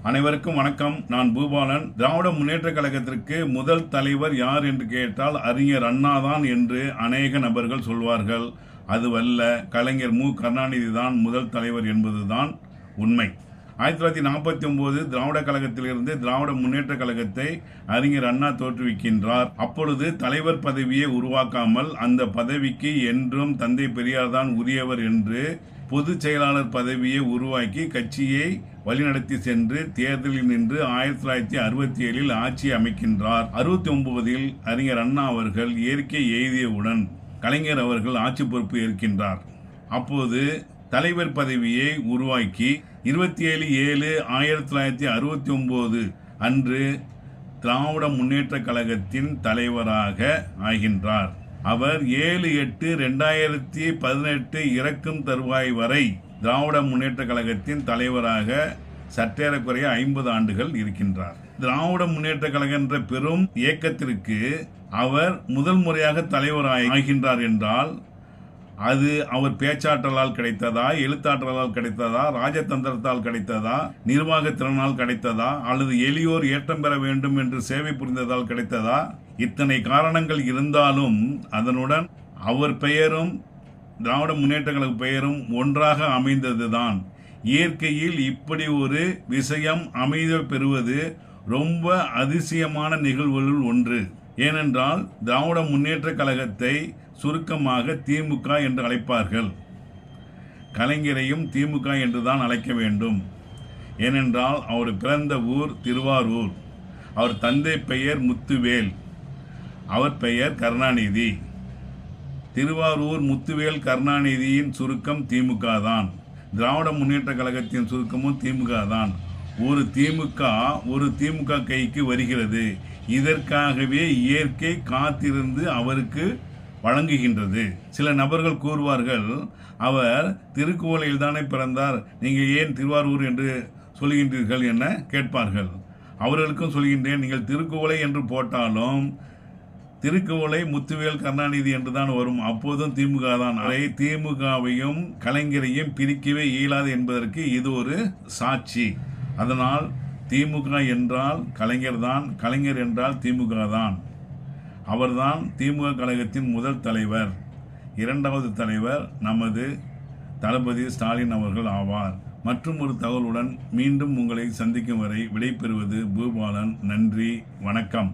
அனைவருக்கும் வணக்கம். நான் பூபாலன். திராவிட முன்னேற்ற கழகத்திற்கு முதல் தலைவர் யார் என்று கேட்டால் அறிஞர் அண்ணா தான் என்று அநேக நபர்கள் சொல்வார்கள். அதுவல்ல, கலைஞர் மு. கருணாநிதி தான் முதல் தலைவர் என்பதுதான் உண்மை. 1949 திராவிட கழகத்திலிருந்து திராவிட முன்னேற்ற கழகத்தை அறிஞர் அண்ணா தோற்றுவிக்கின்றார். அப்பொழுது தலைவர் பதவியை உருவாக்காமல் அந்த பதவிக்கு என்றும் தந்தை பெரியார் தான் உரியவர் என்று பொதுச் செயலாளர் பதவியை உருவாக்கி கட்சியை வழிநடத்தி சென்று தேர்தலில் நின்று 1967 ஆட்சி அமைக்கின்றார். 69 அறிஞர் அண்ணா அவர்கள் இயற்கை எய்தியவுடன் கலைஞர் அவர்கள் ஆட்சி பொறுப்பு ஏற்கின்றார். அப்போது தலைவர் பதவியை உருவாக்கி 27/7/1969 அன்று திராவிட முன்னேற்ற கழகத்தின் தலைவராக ஆகின்றார். அவர் 7/8/2018 இறக்கும் தருவாய் வரை திராவிட முன்னேற்ற கழகத்தின் தலைவராக சற்றேறக்குறைய 50 ஆண்டுகள் இருக்கின்றார். திராவிட முன்னேற்ற கழகம் என்ற பெரும் இயக்கத்திற்கு அவர் முதல் முறையாக தலைவர் ஆகின்றார் என்றால் அது அவர் பேச்சாற்றலால் கிடைத்ததா, எழுத்தாற்றலால் கிடைத்ததா, ராஜதந்திரத்தால் கிடைத்ததா, நிர்வாக திறனால் கிடைத்ததா, அல்லது எளியோர் ஏற்றம் பெற வேண்டும் என்று சேவை புரிந்ததால் கிடைத்ததா? இத்தனை காரணங்கள் இருந்தாலும் அதனுடன் அவர் பெயரும் திராவிட முன்னேற்ற கழக பெயரும் ஒன்றாக அமைந்ததுதான். இயற்கையில் இப்படி ஒரு விஷயம் அமைதி பெறுவது ரொம்ப அதிசயமான நிகழ்வுகளில் ஒன்று. ஏனென்றால் திராவிட முன்னேற்ற கழகத்தை சுருக்கமாக திமுக என்று அழைப்பார்கள். கலைஞரையும் திமுக என்றுதான் அழைக்க வேண்டும். ஏனென்றால் அவர் பிறந்த ஊர் திருவாரூர். அவர் தந்தை பெயர் முத்துவேல், அவர் பெயர் கருணாநிதி. திருவாரூர் முத்துவேல் கருணாநிதியின் சுருக்கம் திமுக தான். திராவிட முன்னேற்ற கழகத்தின் சுருக்கமும் திமுக தான். ஒரு திமுக கைக்கு வருகிறது. இதற்காகவே இயற்கை காத்திருந்து அவருக்கு வழங்குகின்றது. சில நபர்கள் கூறுவார்கள், அவர் திருக்குவளையில் தானே பிறந்தார், நீங்கள் ஏன் திருவாரூர் என்று சொல்கின்றீர்கள் என கேட்பார்கள். அவர்களுக்கும் சொல்கின்றேன், நீங்கள் திருக்குவளை என்று போட்டாலும் திருக்குவளை முத்துவேல் கருணாநிதி என்று தான் வரும். அப்போதும் திமுக தான். அதை திமுகவையும் கலைஞரையும் பிரிக்கவே இயலாது என்பதற்கு இது ஒரு சாட்சி. அதனால் திமுக என்றால் கலைஞர் தான், கலைஞர் என்றால் திமுக தான். அவர்தான் திமுக கழகத்தின் முதல் தலைவர். இரண்டாவது தலைவர் நமது தளபதி ஸ்டாலின் அவர்கள் ஆவார். மற்றும் ஒரு தகவலுடன் மீண்டும் உங்களை சந்திக்கும் வரை விடைபெறுவது பூபாலன். நன்றி, வணக்கம்.